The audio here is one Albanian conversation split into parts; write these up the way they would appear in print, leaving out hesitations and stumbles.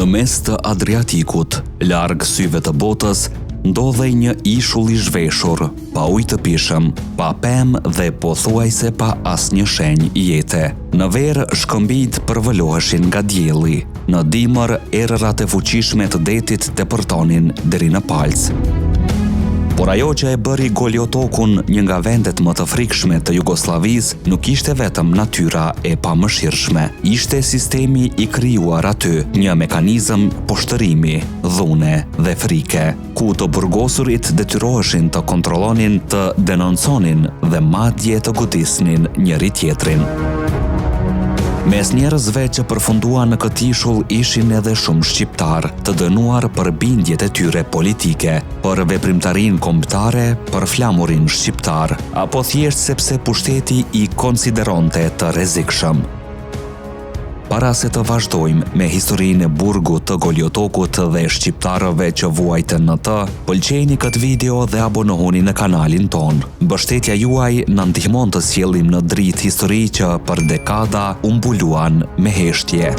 Në mes të Adriatikut, larg syve të botës, ndodhej një ishull i zhveshur, pa ujë të pishëm, pa pemë dhe pothuajse pa asnjë shenjë jete. Në verë shkëmbijt përvëloheshin nga dielli. Në dimër erërat e fuqishme të detit tepërtonin deri në palc. Por ajo që e bëri Goliotokun një nga vendet më të frikshme të Jugosllavisë nuk ishte vetëm natyra e pamëshirshme. Ishte sistemi i krijuar aty, një mekanizëm poshtërimi, dhune dhe frike, ku të burgosurit detyroheshin të kontrollonin, të denonconin dhe madje të godisnin njëri tjetrin. Mes njerëzve që përfunduan në këtë ishull ishin edhe shumë shqiptar, të dënuar për bindjet e tyre politike, për veprimtarinë kombëtare, për flamurin shqiptar, apo thjesht sepse pushteti i konsideronte të rrezikshëm. Para se të vazhdojmë me historinë e burgut të Goliotokut dhe shqiptarëve që vuajtën në të, pëlqejini këtë video dhe abonohuni në kanalin ton. Mbështetja juaj na ndihmon të sjellim në dritë histori që për dekada u mbuluan me heshtje.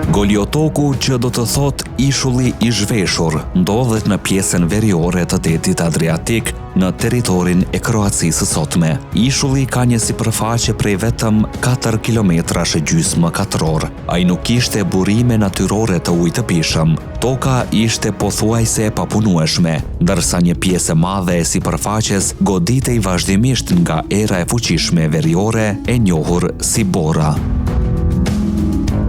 Goliotoku, që do të thot ishulli i zhveshur, ndodhet në pjesën veriore të detit Adriatik në territorin e Kroacisë sotme. Ishulli ka një sipërfaqe prej vetëm 4 kilometrash e gjysmë katror. Ai nuk kishte burime natyrore të ujit të pishëm. Toka ishte pothuajse e papunueshme, ndërsa një pjesë e madhe e sipërfaqes goditej vazhdimisht nga era e fuqishme veriore e njohur si bora.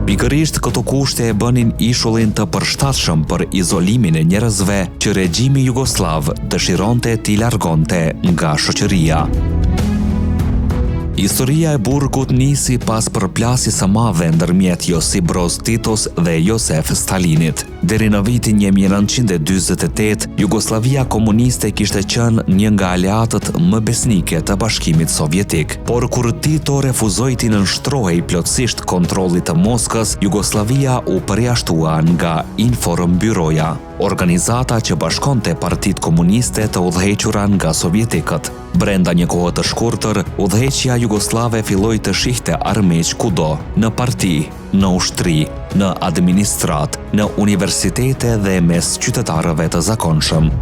Pikërisht këto kushte e bënin ishullin të përshtatshëm për izolimin e njerëzve që regjimi jugoslav dëshironte t'i largonte nga shoqëria. Historia e burgut nisi pas përplasjes së madhe ndërmjet Josip Broz Titos dhe Josef Stalinit. Deri në vitin 1948, Jugoslavia komuniste kishte qenë një nga aleatët më besnike të Bashkimit Sovjetik. Por kur Tito refuzoi t'i nënshtrohej plotësisht kontrollit të Moskës, Jugoslavia u përjashtua nga Informbyroja, organizata që bashkonte partitë komuniste të udhëhequra nga sovjetikët. Brenda një kohe të shkurtër, udhëheqja jugoslave filloi të shihte armiq kudo, në parti, në ushtri, në administrat, në universitete dhe mes qytetarëve të zakonshëm.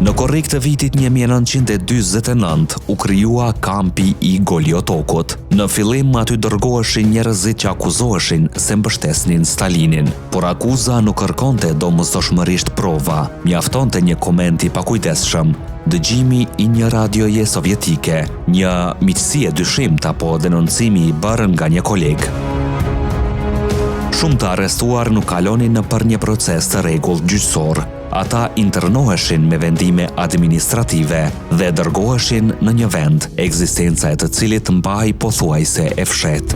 Në korrik të vitit 1949 u krijua kampi i Goliotokut. Në fillim aty dërgoheshin njerëzit që akuzoheshin se mbështesnin Stalinin, por akuza nuk kërkonte domosdoshmërisht prova, mjaftonte një koment i pakujdesshëm, dëgjimi i një radioje sovjetike, një miqësi e dyshimt apo denoncimi i bërë nga një koleg. Shumë të arrestuar nuk kalonin nëpër një proces të rregullt gjyqësor. Ata internoheshin me vendime administrative dhe dërgoheshin në një vend, ekzistenca e të cilit mbahej pothuajse e fshehtë.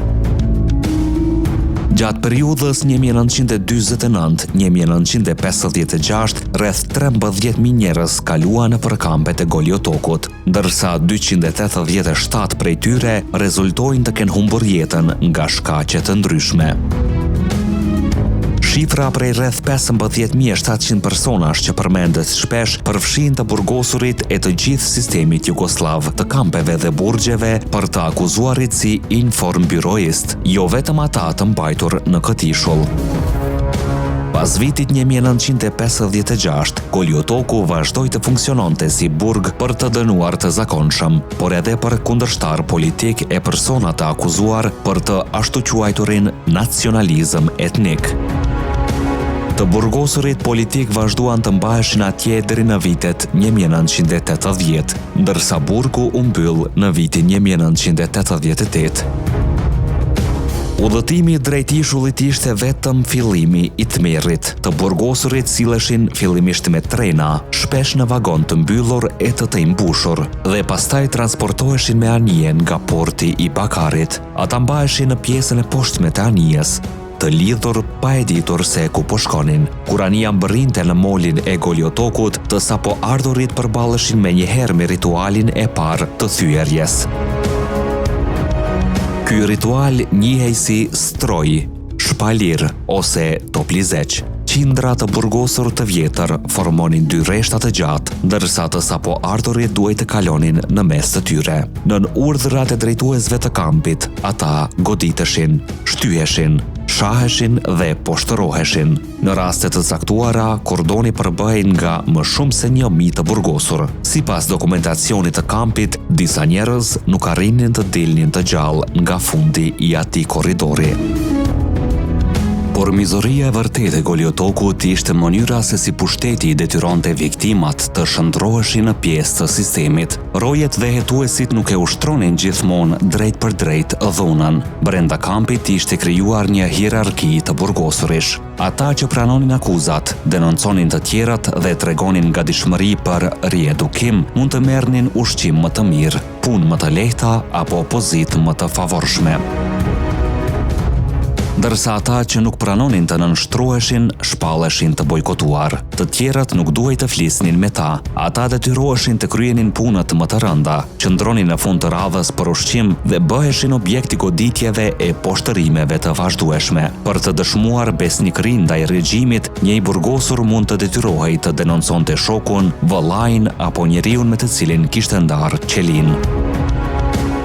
Gjatë periudhës 1949-1956, rreth 13.000 njerëz kaluan nëpër kampet e Goliotokut, ndërsa 287 prej tyre rezultojnë të kenë humbur jetën nga shkaqe të ndryshme. Shifra prej rreth 15.700 personash që përmendet shpesh përfshin të burgosurit e të gjithë sistemit jugoslav, të kampeve dhe burgjeve për të akuzuarit si informbyroist, jo vetëm ata të mbajtur në këtë ishull. Pas vitit 1956, Goliotoku vazhdoi të funksiononte si burg për të dënuar të zakonshëm, por edhe për kundërshtar politik e persona të akuzuar për të ashtu quajturin nacionalizëm etnik. Të burgosurit politik vazhduan të mbaheshin atje deri në vitet 1980, ndërsa burgu u mbyll në vitin 1988. Udhëtimi drejt ishullit ishte vetëm fillimi i tmerrit. Të burgosurit silleshin fillimisht me trena, shpesh në vagon të mbyllur e të mbushur, dhe pastaj transportoheshin me anije nga porti i Bakarit. Ata mbaheshin në pjesën e poshtme të anijes, të lidhur pa e ditur se ku po shkonin. Kur anija mbërrinte në molin e Goliotokut, të sapo ardhurit përballeshin menjëherë me ritualin e parë të thyerjes. Ky ritual njihej si stroj, shpalir ose toplizeq. Qindra të burgosur të vjetër formonin dy rreshta të gjatë, ndërsa të sapo ardhurit duhej të kalonin në mes të tyre. Nën urdhrat e drejtuesve të kampit, ata goditeshin, shtyheshin, shaheshin dhe poshtëroheshin. Në raste të caktuara, kordoni përbëhej nga më shumë se 1.000 të burgosur. Sipas dokumentacionit të kampit, disa njerëz nuk arrinin të dilnin të gjallë nga fundi i atij korridori. Por mizoria e vërtetë e Goliotokut ishte mënyra se si pushteti i detyronte viktimat të shndroheshin në pjesë të sistemit. Rojet dhe hetuesit nuk e ushtronin gjithmonë drejt për drejt dhunën. Brenda kampit ishte krijuar një hierarki të burgosurish. Ata që pranonin akuzat, denonconin të tjerat dhe tregonin gatishmëri për riedukim, mund të merrnin ushqim më të mirë, punë më të lehta apo pozitë më të favorshme. Ndërsa ata që nuk pranonin të nënshtruheshin, shpalleshin të bojkotuar. Të tjerat nuk duhej të flisnin me ta. Ata detyroheshin të kryenin punët më të rënda, qëndronin në fund të radhës për ushqim dhe bëheshin objekt i goditjeve e poshtërimeve të vazhdueshme. Për të dëshmuar besnikërinë ndaj regjimit, një i burgosur mund të detyrohej të denonconte shokun, vëllain apo njeriun me të cilin kishte ndarë qelin.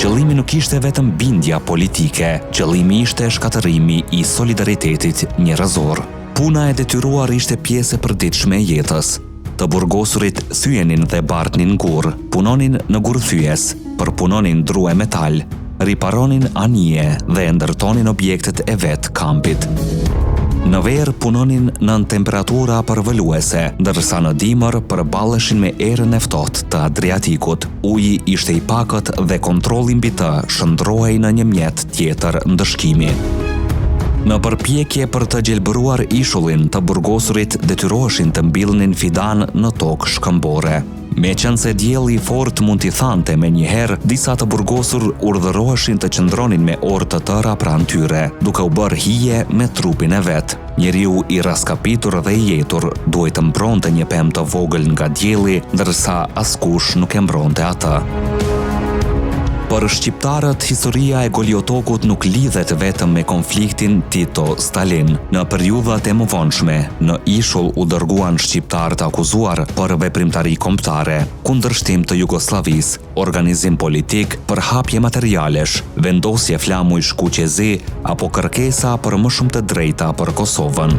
Qëllimi nuk ishte vetëm bindja politike, qëllimi ishte shkatërimi i solidaritetit njerëzor. Puna e detyruar ishte pjesë e përditshme e jetës. Të burgosurit thyenin dhe bartnin gur, punonin në gurthyes, përpunonin drue metal, riparonin anije dhe ndërtonin objektet e vet kampit. Në verë punonin nën temperatura përvëluese, ndërsa në dimër përballeshin me erën e ftohtë të Adriatikut. Uji ishte i pakët dhe kontrolli mbi të shndrohej në një mjet tjetër ndëshkimi. Në përpjekje për të gjelbëruar ishullin, të burgosurit detyroheshin të mbillnin fidan në tokë shkëmbore. Meqense dielli i fortë mund t'i thante menjëherë, disa të burgosur urdhëroheshin të qëndronin me orë të tëra pranë tyre, duke u bërë hije me trupin e vet. Njeriu i raskapitur dhe i jetur duhej të mbronte një pemë të vogël nga dielli, ndërsa askush nuk e mbronte atë. Për shqiptarët, historia e Goliotokut nuk lidhet vetëm me konfliktin Tito-Stalin. Në periudhat e mëvonshme, në ishull u dërguan shqiptar të akuzuar për veprimtari kombëtare, kundërshtim të Jugosllavisë, organizim politik, përhapje materialesh, vendosje flamuj shkuqezi apo kërkesa për më shumë të drejta për Kosovën.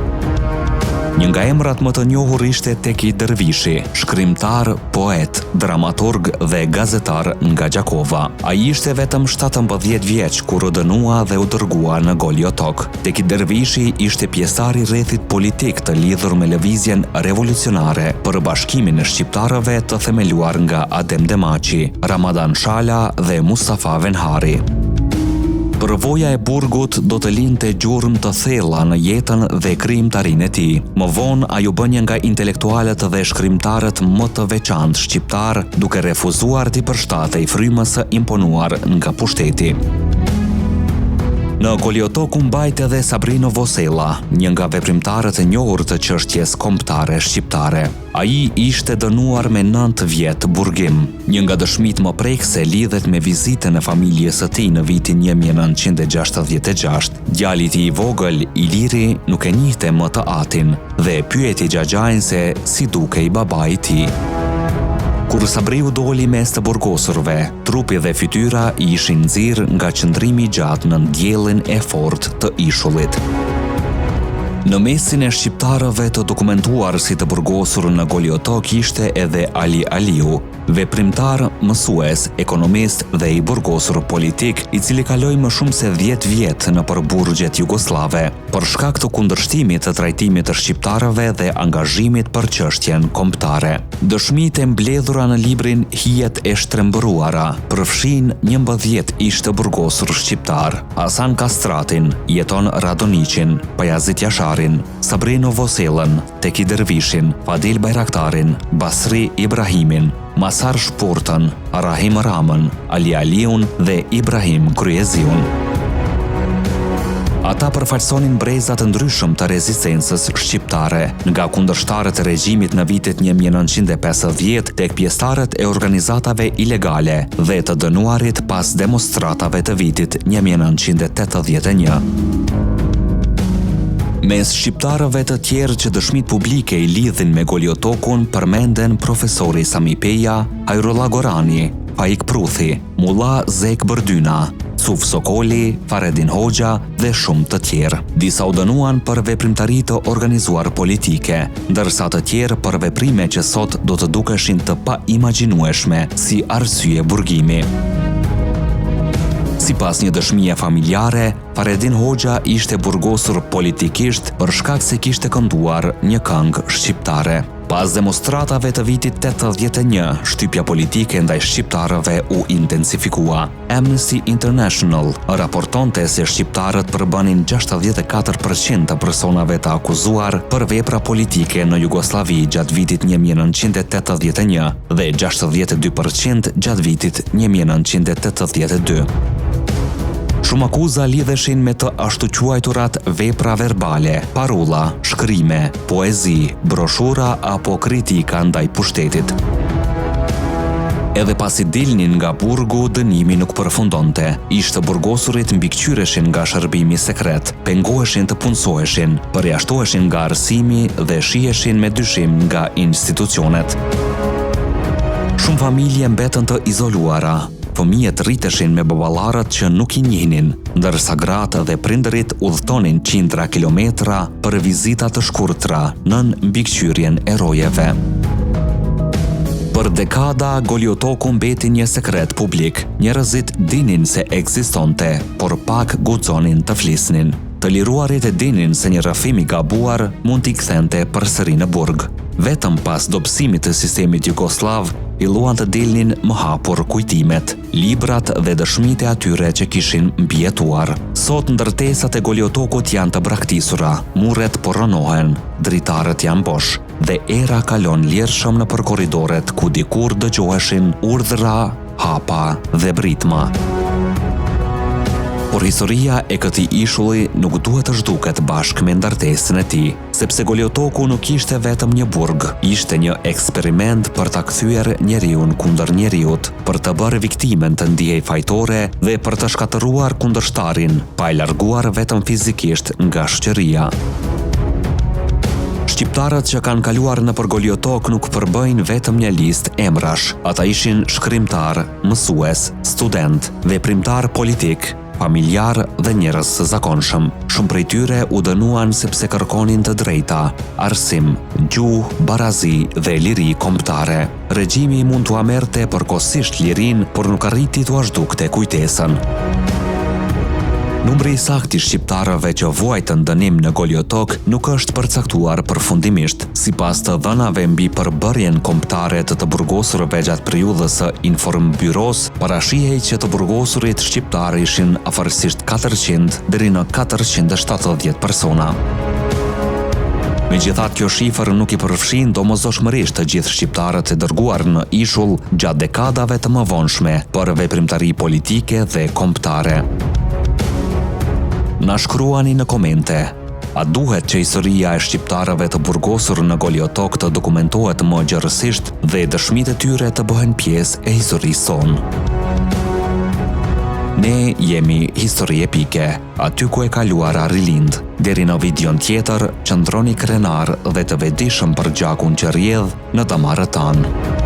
Një nga emrat më të njohur ishte Teki Dervishi, shkrimtar, poet, dramaturg dhe gazetar nga Gjakova. Ai ishte vetëm 17 vjeç kur u dënua dhe u dërgua në Goliotok. Teki Dervishi ishte pjesëtar i rrethit politik të lidhur me lëvizjen revolucionare për bashkimin e shqiptarëve të themeluar nga Adem Demaçi, Ramadan Shala dhe Mustafa Venhari. Përvoja e burgut do të linte gjurmë të thella në jetën dhe krijimtarinë e tij. Më vonë ai u bë një nga intelektualët dhe shkrimtarët më të veçantë shqiptar, duke refuzuar t'i përshtatej frymës së imponuar nga pushteti. Në Goliotok u mbajt edhe Sabrino Vosella, një nga veprimtarët e njohur të çështjes kombëtare shqiptare. Ai ishte dënuar me 9 vjet burgim. Një nga dëshmitë më prekse lidhet me vizitën e familjes së tij në vitin 1966. Djali i tij i vogël, Iliri, nuk e njihte më të atin dhe e pyeti xhaxhain se si dukej babai i tij. Kur Sabriu doli mes të burgosurve, trupi dhe fytyra ishin nxirr nga qëndrimi i gjatë në diellin e fortë të ishullit. Në mesin e shqiptarëve të dokumentuar si të burgosur në Goliotok ishte edhe Ali Aliu, veprimtar, mësues, ekonomist dhe i burgosur politik, i cili kaloi më shumë se 10 vjet në burgjet jugoslave, për shkak të kundërshtimit të trajtimit të shqiptarëve dhe angazhimit për çështjen kombëtare. Dëshmitë e mbledhura në librin Hijet e shtrembëruara përfshin 11 ish të burgosur shqiptar: Hasan Kastratin, Jeton Radoniqin, Pajazit Jasharin, Sabrino Vosellën, Teki Dervishin, Fadil Bajraktarin, Basri Ibrahimin, Masar Shpurtën, Rahim Ramën, Ali Aliun dhe Ibrahim Kryeziun. Ata përfaqësonin breza të ndryshëm të rezistencës shqiptare, nga kundërshtarët e regjimit në vitet 1950 tek pjesëtarët e organizatave ilegale dhe të dënuarit pas demonstratave të vitit 1981. Mes shqiptarëve të tjerë që dëshmit publike i lidhin me Goliotokun përmenden profesori Sami Peja, Hajrullah Gorani, Faik Pruthi, Mulla Zek Bërdyna, Cuf Sokoli, Faredin Hoxha dhe shumë të tjerë. Disa u dënuan për veprimtari të organizuar politike, ndërsa të tjerë për veprime që sot do të dukeshin të paimagjinueshme, si arsye burgimi. Sipas një dëshmie familjare, Faredin Hoxha ishte burgosur politikisht për shkak se kishte kënduar një këngë shqiptare. Pas demonstratave të vitit 81, shtypja politike ndaj shqiptarëve u intensifikua. Amnesty International raportonte se shqiptarët përbënin 64% të personave të akuzuar për vepra politike në Jugosllavi gjatë vitit 1981 dhe 62% gjatë vitit 1982. Shumë akuza lidheshin me të ashtu quajturat vepra verbale, parolla, shkrime, poezi, broshura apo kritika ndaj pushtetit. Edhe pasi dilnin nga burgu, dënimi nuk përfundonte. Ishte burgosurit mbikëqyreshin nga shërbimi sekret, pengoheshin të punësoheshin, përjashtoheshin nga arsimi dhe shiheshin me dyshim nga institucionet. Shumë familje mbetën të izoluara. Fëmijët rriteshin me baballarët që nuk i njihnin, ndërsa gratë dhe prindërit udhtonin qindra kilometra për vizita të shkurtra nën mbikëqyrjen e rojeve. Për dekada, Goliotoku mbeti një sekret publik. Njerëzit dinin se ekzistonte, por pak guxonin të flisnin. Të liruarit e dinin se një rrëfim i gabuar mund t'i kthente përsëri në burg. Vetëm pas dobësimit të sistemit jugoslav, filluan të dilnin më hapur kujtimet, librat dhe dëshmitë e atyre që kishin mbijetuar. Sot ndërtesat e Goliotokut janë të braktisura, murret po rënohen, dritarët janë bosh dhe era kalon lirshëm nëpër korridoret ku dikur dëgjoheshin urdhra, hapa dhe britma. Por historia e këtij ishulli nuk duhet të zhduket bashkë me ndërtesën e tij, sepse Goliotoku nuk ishte vetëm një burg, ishte një eksperiment për ta kthyer njeriun kundër njeriut, për të bërë viktimen të ndjej fajtore dhe për të shkatëruar kundërshtarin, pa e larguar vetëm fizikisht nga shoqëria. Shqiptarët që kanë kaluar nëpër Goliotok nuk përbëjnë vetëm një listë emrash. Ata ishin shkrimtar, mësues, student, veprimtar politik, familjar dhe njerëz të zakonshëm. Shumë prej tyre u dënuan sepse kërkonin të drejta, arsim, gjuhë, barazi dhe liri kombëtare. Regjimi mund t'u merrte përkohësisht lirinë, por nuk arriti t'u zhdukte kujtesën. Numri i saktë i shqiptarëve që vuajtën dënim në Goliotok nuk është përcaktuar përfundimisht. Sipas të dhënave mbi përbërjen kombëtare të burgosurve gjatë periudhës së Informbyros, parashihej që të burgosurit shqiptar ishin afërsisht 400 deri në 470 persona. Megjithatë, kjo shifër nuk i përfshin domosdoshmërisht të gjithë shqiptarët e dërguar në ishull gjatë dekadave të mëvonshme për veprimtari politike dhe kombëtare. Na shkruani në komente, a duhet që historia e shqiptarëve të burgosur në Goliotok të dokumentohet më gjërësisht dhe dëshmitë e tyre të bëhen pjesë e historisë sonë? Ne jemi Histori Epike, aty ku e kaluara rilind. Deri në vidion tjetër, qëndroni krenar dhe të vetëdijshëm për gjakun që rrjedh në damarët tanë.